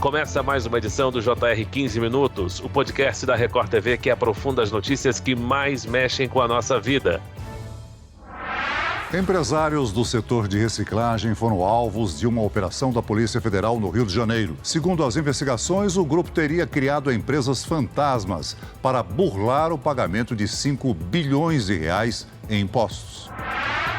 Começa mais uma edição do JR 15 Minutos, o podcast da Record TV que aprofunda as notícias que mais mexem com a nossa vida. Empresários do setor de reciclagem foram alvos de uma operação da Polícia Federal no Rio de Janeiro. Segundo as investigações, o grupo teria criado empresas fantasmas para burlar o pagamento de 5 bilhões de reais em impostos.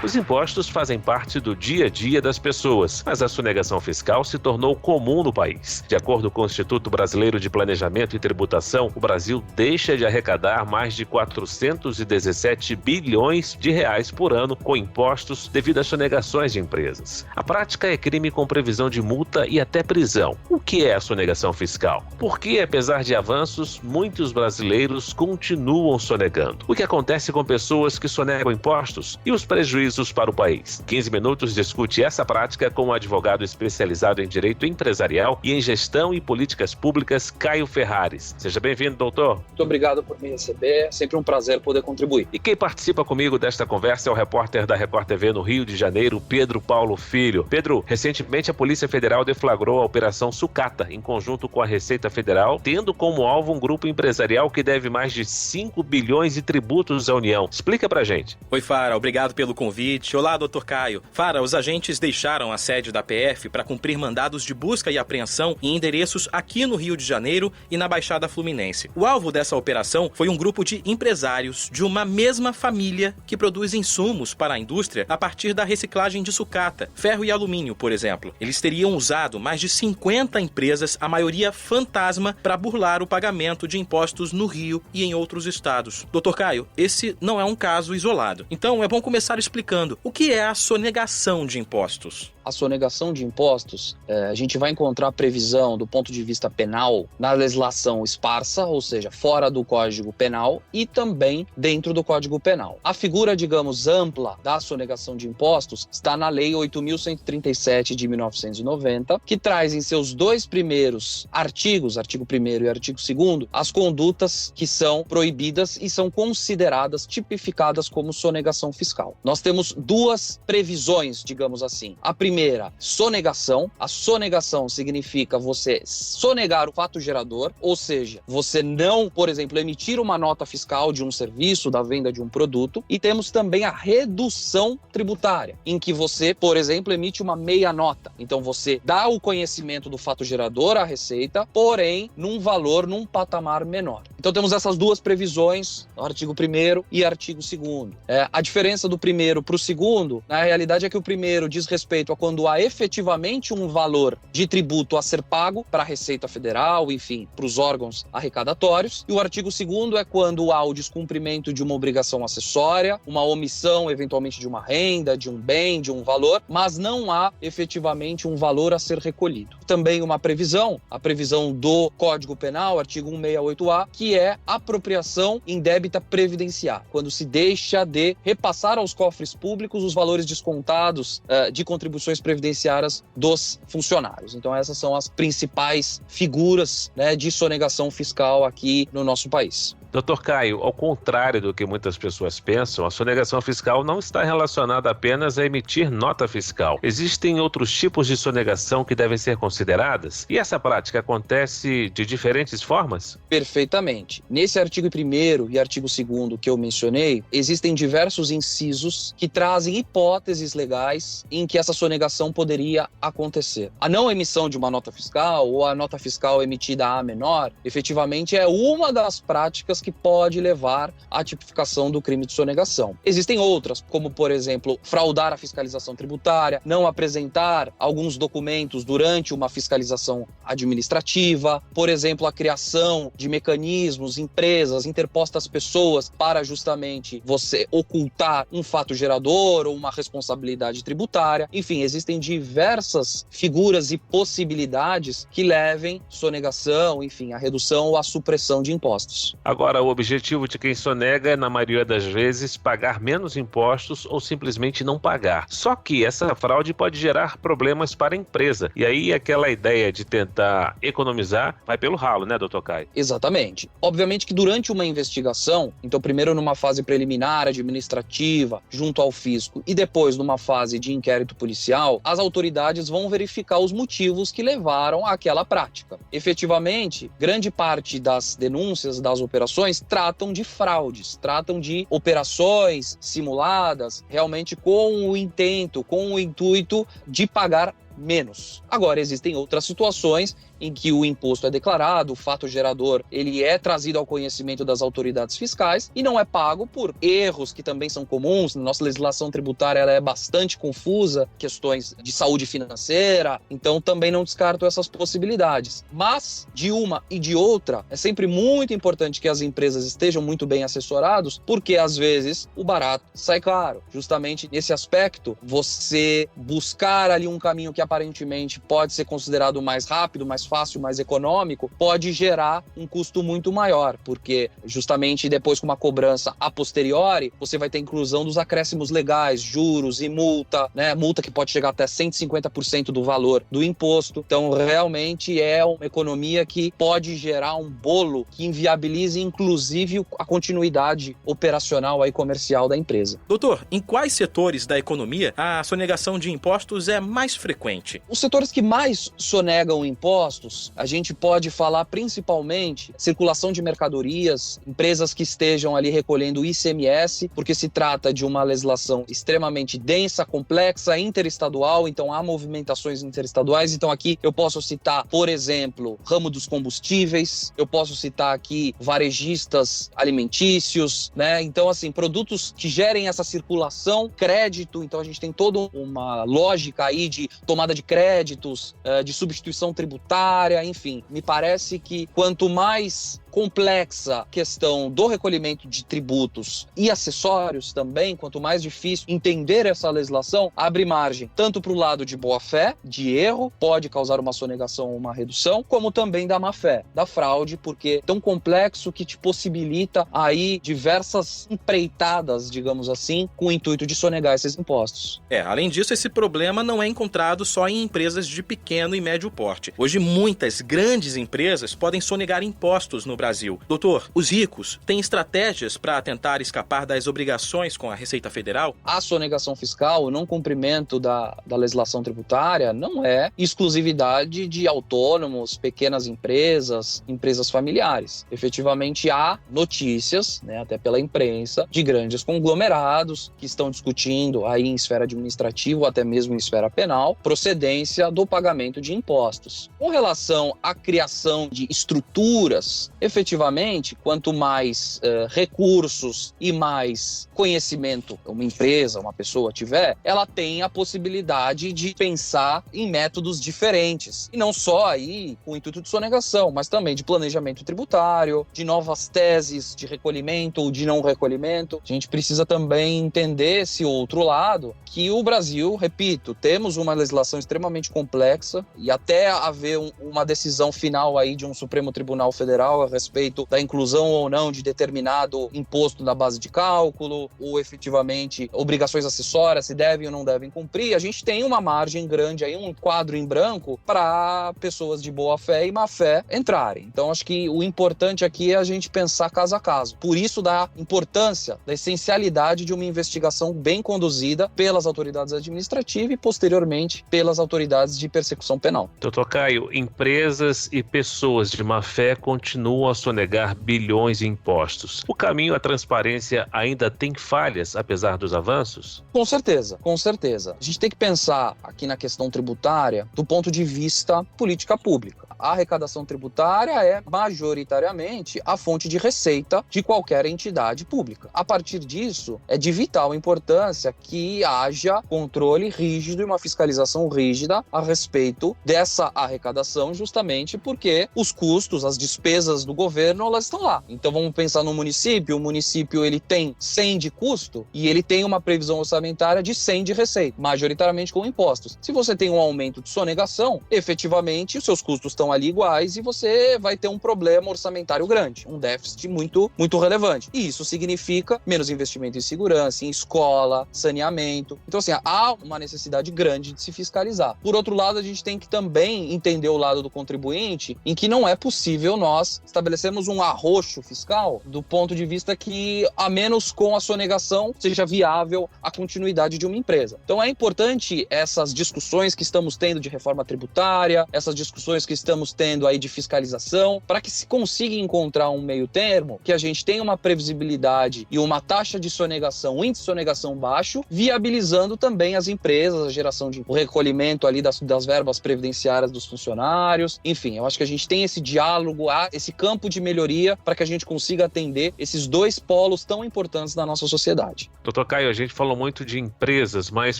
Os impostos fazem parte do dia a dia das pessoas, mas a sonegação fiscal se tornou comum no país. De acordo com o Instituto Brasileiro de Planejamento e Tributação, o Brasil deixa de arrecadar mais de 417 bilhões de reais por ano com impostos devido às sonegações de empresas. A prática é crime com previsão de multa e até prisão. O que é a sonegação fiscal? Por que, apesar de avanços, muitos brasileiros continuam sonegando? O que acontece com pessoas que sonegam impostos e os prejuízos para o país? 15 Minutos discute essa prática com um advogado especializado em direito empresarial e em gestão e políticas públicas, Caio Ferrares. Seja bem-vindo, doutor. Muito obrigado por me receber, é sempre um prazer poder contribuir. E quem participa comigo desta conversa é o repórter da Record TV no Rio de Janeiro, Pedro Paulo Filho. Pedro, recentemente a Polícia Federal deflagrou a Operação Sucata, em conjunto com a Receita Federal, tendo como alvo um grupo empresarial que deve mais de 5 bilhões de tributos à União. Explica pra gente. Oi, Fara, obrigado pelo convite. Olá, Dr. Caio. Fara, os agentes deixaram a sede da PF para cumprir mandados de busca e apreensão em endereços aqui no Rio de Janeiro e na Baixada Fluminense. O alvo dessa operação foi um grupo de empresários de uma mesma família que produz insumos para a indústria a partir da reciclagem de sucata, ferro e alumínio, por exemplo. Eles teriam usado mais de 50 empresas, a maioria fantasma, para burlar o pagamento de impostos no Rio e em outros estados. Dr. Caio, esse não é um caso isolado. Então é bom começar explicando o que é a sonegação de impostos. A sonegação de impostos, a gente vai encontrar previsão do ponto de vista penal na legislação esparsa, ou seja, fora do Código Penal e também dentro do Código Penal. A figura, digamos, ampla da sonegação de impostos está na Lei 8.137 de 1990, que traz em seus dois primeiros artigos, artigo 1º e artigo 2º, as condutas que são proibidas e são consideradas, tipificadas como sonegação fiscal. Nós temos duas previsões, digamos assim. A primeira, sonegação. A sonegação significa você sonegar o fato gerador, ou seja, você não, por exemplo, emitir uma nota fiscal de um serviço, da venda de um produto. E temos também a redução tributária, em que você, por exemplo, emite uma meia nota. Então você dá o conhecimento do fato gerador à Receita, porém num valor, num patamar menor. Então temos essas duas previsões, artigo 1º e artigo 2º. A diferença do primeiro para o segundo, na realidade, é que o primeiro diz respeito a quando há efetivamente um valor de tributo a ser pago para a Receita Federal, enfim, para os órgãos arrecadatórios. E o artigo 2º é quando há o descumprimento de uma obrigação acessória, uma omissão, eventualmente, de uma renda, de um bem, de um valor, mas não há efetivamente um valor a ser recolhido. Também uma previsão, a previsão do Código Penal, artigo 168A, que é apropriação indébita previdenciária, quando se deixa de repassar aos cofres públicos os valores descontados de contribuições previdenciárias dos funcionários. Então essas são as principais figuras, de sonegação fiscal aqui no nosso país. Dr. Caio, ao contrário do que muitas pessoas pensam, a sonegação fiscal não está relacionada apenas a emitir nota fiscal. Existem outros tipos de sonegação que devem ser consideradas? E essa prática acontece de diferentes formas? Perfeitamente. Nesse artigo 1º e artigo 2º que eu mencionei, existem diversos incisos que trazem hipóteses legais em que essa sonegação poderia acontecer. A não emissão de uma nota fiscal ou a nota fiscal emitida a menor, efetivamente é uma das práticas que pode levar à tipificação do crime de sonegação. Existem outras, como, por exemplo, fraudar a fiscalização tributária, não apresentar alguns documentos durante uma fiscalização administrativa, por exemplo, a criação de mecanismos, empresas, interpostas pessoas para justamente você ocultar um fato gerador ou uma responsabilidade tributária. Enfim, existem diversas figuras e possibilidades que levem sonegação, enfim, à redução ou à supressão de impostos. Agora, Ora, o objetivo de quem sonega é, na maioria das vezes, pagar menos impostos ou simplesmente não pagar. Só que essa fraude pode gerar problemas para a empresa. E aí aquela ideia de tentar economizar vai pelo ralo, né, doutor Caio? Exatamente. Obviamente que durante uma investigação, então primeiro numa fase preliminar, administrativa, junto ao fisco, e depois numa fase de inquérito policial, as autoridades vão verificar os motivos que levaram àquela prática. Efetivamente, grande parte das denúncias, das operações, tratam de fraudes, tratam de operações simuladas, realmente com o intento, com o intuito de pagar menos. Agora, existem outras situações em que o imposto é declarado, o fato gerador ele é trazido ao conhecimento das autoridades fiscais e não é pago por erros que também são comuns. Nossa legislação tributária ela é bastante confusa, questões de saúde financeira, então também não descarto essas possibilidades. Mas, de uma e de outra, é sempre muito importante que as empresas estejam muito bem assessoradas, porque às vezes o barato sai caro. Justamente nesse aspecto, você buscar ali um caminho que aparentemente pode ser considerado mais rápido, mais fácil, mais econômico, pode gerar um custo muito maior, porque justamente depois com uma cobrança a posteriori, você vai ter inclusão dos acréscimos legais, juros e multa, né? Multa que pode chegar até 150% do valor do imposto. Então, realmente é uma economia que pode gerar um bolo que inviabilize, inclusive, a continuidade operacional e comercial da empresa. Doutor, em quais setores da economia a sonegação de impostos é mais frequente? Os setores que mais sonegam impostos, a gente pode falar principalmente circulação de mercadorias, empresas que estejam ali recolhendo ICMS, porque se trata de uma legislação extremamente densa, complexa, interestadual, então há movimentações interestaduais. Então aqui eu posso citar, por exemplo, ramo dos combustíveis, eu posso citar aqui varejistas alimentícios, né? Então assim, produtos que gerem essa circulação, crédito, então a gente tem toda uma lógica aí de tomada de créditos, de substituição tributária, enfim, me parece que quanto mais complexa questão do recolhimento de tributos e acessórios também, quanto mais difícil entender essa legislação, abre margem tanto para o lado de boa-fé, de erro, pode causar uma sonegação ou uma redução, como também da má-fé, da fraude, porque é tão complexo que te possibilita aí diversas empreitadas, digamos assim, com o intuito de sonegar esses impostos. Além disso, esse problema não é encontrado só em empresas de pequeno e médio porte. Hoje, muitas grandes empresas podem sonegar impostos no Brasil. Doutor, os ricos têm estratégias para tentar escapar das obrigações com a Receita Federal? A sonegação fiscal, o não cumprimento da legislação tributária, não é exclusividade de autônomos, pequenas empresas, empresas familiares. Efetivamente, há notícias, né, até pela imprensa, de grandes conglomerados que estão discutindo aí em esfera administrativa ou até mesmo em esfera penal, procedência do pagamento de impostos. Com relação à criação de estruturas, efetivamente, quanto mais recursos e mais conhecimento uma empresa, uma pessoa tiver, ela tem a possibilidade de pensar em métodos diferentes. E não só aí com o intuito de sonegação, mas também de planejamento tributário, de novas teses de recolhimento ou de não recolhimento. A gente precisa também entender esse outro lado, que o Brasil, repito, temos uma legislação extremamente complexa e até haver uma decisão final aí de um Supremo Tribunal Federal a respeito da inclusão ou não de determinado imposto na base de cálculo, ou efetivamente obrigações acessórias, se devem ou não devem cumprir, a gente tem uma margem grande aí, um quadro em branco para pessoas de boa fé e má fé entrarem. Então acho que o importante aqui é a gente pensar caso a caso. Por isso da importância, da essencialidade de uma investigação bem conduzida pelas autoridades administrativas e posteriormente pelas autoridades de persecução penal. Doutor Caio, empresas e pessoas de má fé continuam a sonegar bilhões em impostos. O caminho à transparência ainda tem falhas, apesar dos avanços? Com certeza, com certeza. A gente tem que pensar aqui na questão tributária do ponto de vista política pública. A arrecadação tributária é majoritariamente a fonte de receita de qualquer entidade pública. A partir disso, é de vital importância que haja controle rígido e uma fiscalização rígida a respeito dessa arrecadação, justamente porque os custos, as despesas do governo, elas estão lá. Então vamos pensar no município, o município ele tem 100 de custo e ele tem uma previsão orçamentária de 100 de receita, majoritariamente com impostos. Se você tem um aumento de sonegação, efetivamente os seus custos estão estão ali iguais e você vai ter um problema orçamentário grande, um déficit muito, muito relevante. E isso significa menos investimento em segurança, em escola, saneamento. Então, assim, há uma necessidade grande de se fiscalizar. Por outro lado, a gente tem que também entender o lado do contribuinte, em que não é possível nós estabelecermos um arroxo fiscal do ponto de vista que, a menos com a sonegação, seja viável a continuidade de uma empresa. Então, é importante essas discussões que estamos tendo de reforma tributária, essas discussões que estamos tendo aí de fiscalização, para que se consiga encontrar um meio termo, que a gente tenha uma previsibilidade e uma taxa de sonegação, um índice de sonegação baixo, viabilizando também as empresas, a geração de o recolhimento ali das verbas previdenciárias dos funcionários. Enfim, eu acho que a gente tem esse diálogo, esse campo de melhoria para que a gente consiga atender esses dois polos tão importantes da nossa sociedade. Doutor Caio, a gente falou muito de empresas, mas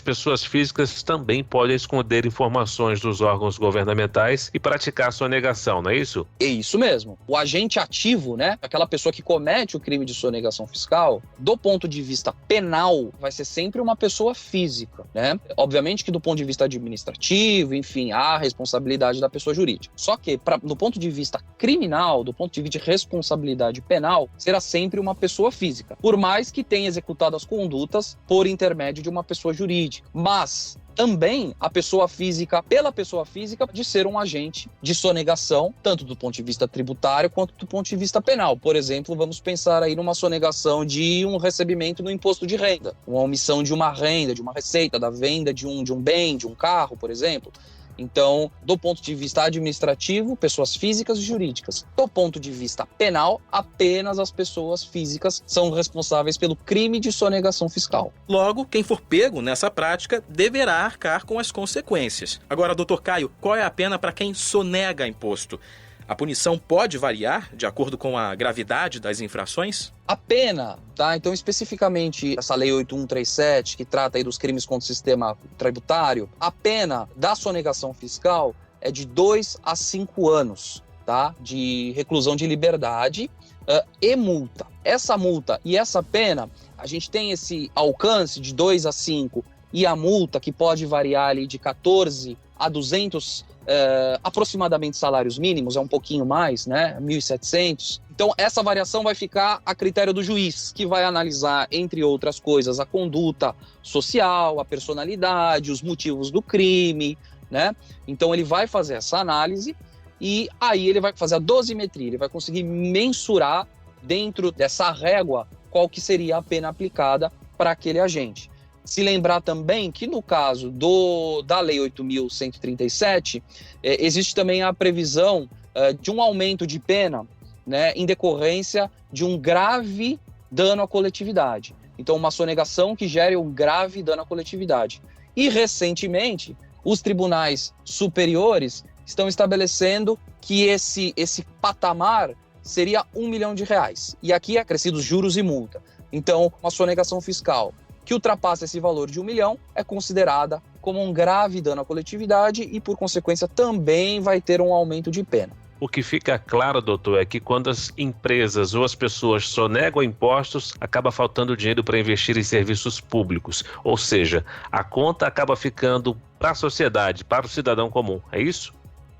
pessoas físicas também podem esconder informações dos órgãos governamentais e praticar sonegação, não é isso? É isso mesmo. O agente ativo, né, aquela pessoa que comete o crime de sonegação fiscal, do ponto de vista penal, vai ser sempre uma pessoa física, né? Obviamente que do ponto de vista administrativo, enfim, há a responsabilidade da pessoa jurídica. Só que, do ponto de vista criminal, do ponto de vista de responsabilidade penal, será sempre uma pessoa física, por mais que tenha executado as condutas por intermédio de uma pessoa jurídica. Mas também a pessoa física, pela pessoa física, de ser um agente de sonegação, tanto do ponto de vista tributário quanto do ponto de vista penal. Por exemplo, vamos pensar aí numa sonegação de um recebimento no imposto de renda, uma omissão de uma renda, de uma receita, da venda de um bem, de um carro, por exemplo. Então, do ponto de vista administrativo, pessoas físicas e jurídicas. Do ponto de vista penal, apenas as pessoas físicas são responsáveis pelo crime de sonegação fiscal. Logo, quem for pego nessa prática deverá arcar com as consequências. Agora, doutor Caio, qual é a pena para quem sonega imposto? A punição pode variar de acordo com a gravidade das infrações? A pena, tá? Então, especificamente, essa Lei 8137, que trata aí dos crimes contra o sistema tributário, a pena da sonegação fiscal é de 2 a 5 anos, tá? De reclusão de liberdade e multa. Essa multa e essa pena, a gente tem esse alcance de 2 a 5 e a multa que pode variar ali de 14 a 200 aproximadamente salários mínimos, é um pouquinho mais, né? 1.700. Então, essa variação vai ficar a critério do juiz, que vai analisar, entre outras coisas, a conduta social, a personalidade, os motivos do crime, né? Então, ele vai fazer essa análise e aí ele vai fazer a dosimetria, ele vai conseguir mensurar dentro dessa régua qual que seria a pena aplicada para aquele agente. Se lembrar também que no caso da Lei 8.137, existe também a previsão de um aumento de pena, né, em decorrência de um grave dano à coletividade. Então, uma sonegação que gere um grave dano à coletividade. E, recentemente, os tribunais superiores estão estabelecendo que esse patamar seria R$1 milhão. E aqui é acrescidos juros e multa. Então, uma sonegação fiscal que ultrapassa esse valor de R$1 milhão é considerada como um grave dano à coletividade e, por consequência, também vai ter um aumento de pena. O que fica claro, doutor, é que quando as empresas ou as pessoas sonegam impostos, acaba faltando dinheiro para investir em serviços públicos. Ou seja, a conta acaba ficando para a sociedade, para o cidadão comum. É isso?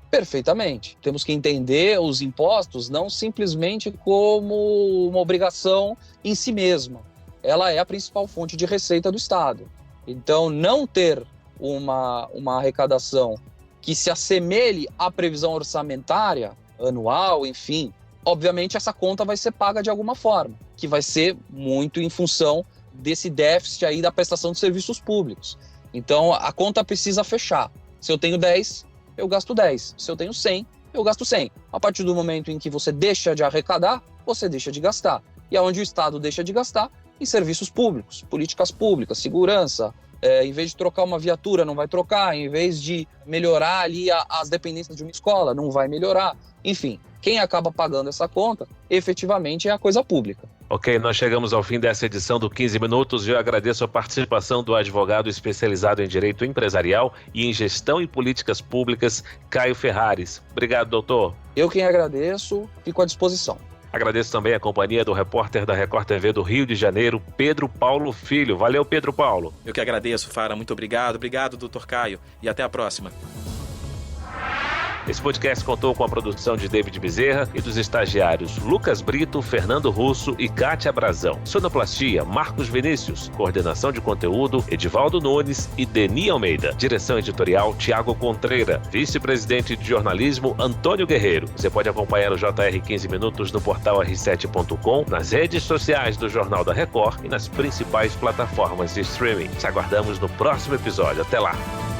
Perfeitamente. Temos que entender os impostos não simplesmente como uma obrigação em si mesma. Ela é a principal fonte de receita do Estado. Então, não ter uma arrecadação que se assemelhe à previsão orçamentária anual, enfim, obviamente essa conta vai ser paga de alguma forma, que vai ser muito em função desse déficit aí da prestação de serviços públicos. Então, a conta precisa fechar. Se eu tenho 10, eu gasto 10. Se eu tenho 100, eu gasto 100. A partir do momento em que você deixa de arrecadar, você deixa de gastar. E aonde o Estado deixa de gastar? Em serviços públicos, políticas públicas, segurança. Em vez de trocar uma viatura, não vai trocar. Em vez de melhorar ali as dependências de uma escola, não vai melhorar. Enfim, quem acaba pagando essa conta, efetivamente, é a coisa pública. Ok, nós chegamos ao fim dessa edição do 15 Minutos. Eu agradeço a participação do advogado especializado em Direito Empresarial e em Gestão e Políticas Públicas, Caio Ferraris. Obrigado, doutor. Eu quem agradeço, fico à disposição. Agradeço também a companhia do repórter da Record TV do Rio de Janeiro, Pedro Paulo Filho. Valeu, Pedro Paulo. Eu que agradeço, Fara. Muito obrigado. Obrigado, doutor Caio. E até a próxima. Esse podcast contou com a produção de David Bezerra e dos estagiários Lucas Brito, Fernando Russo e Kátia Brazão. Sonoplastia, Marcos Vinícius. Coordenação de conteúdo, Edivaldo Nunes e Deni Almeida. Direção editorial, Tiago Contreira. Vice-presidente de jornalismo, Antônio Guerreiro. Você pode acompanhar o JR 15 Minutos no portal r7.com, nas redes sociais do Jornal da Record e nas principais plataformas de streaming. Te aguardamos no próximo episódio. Até lá!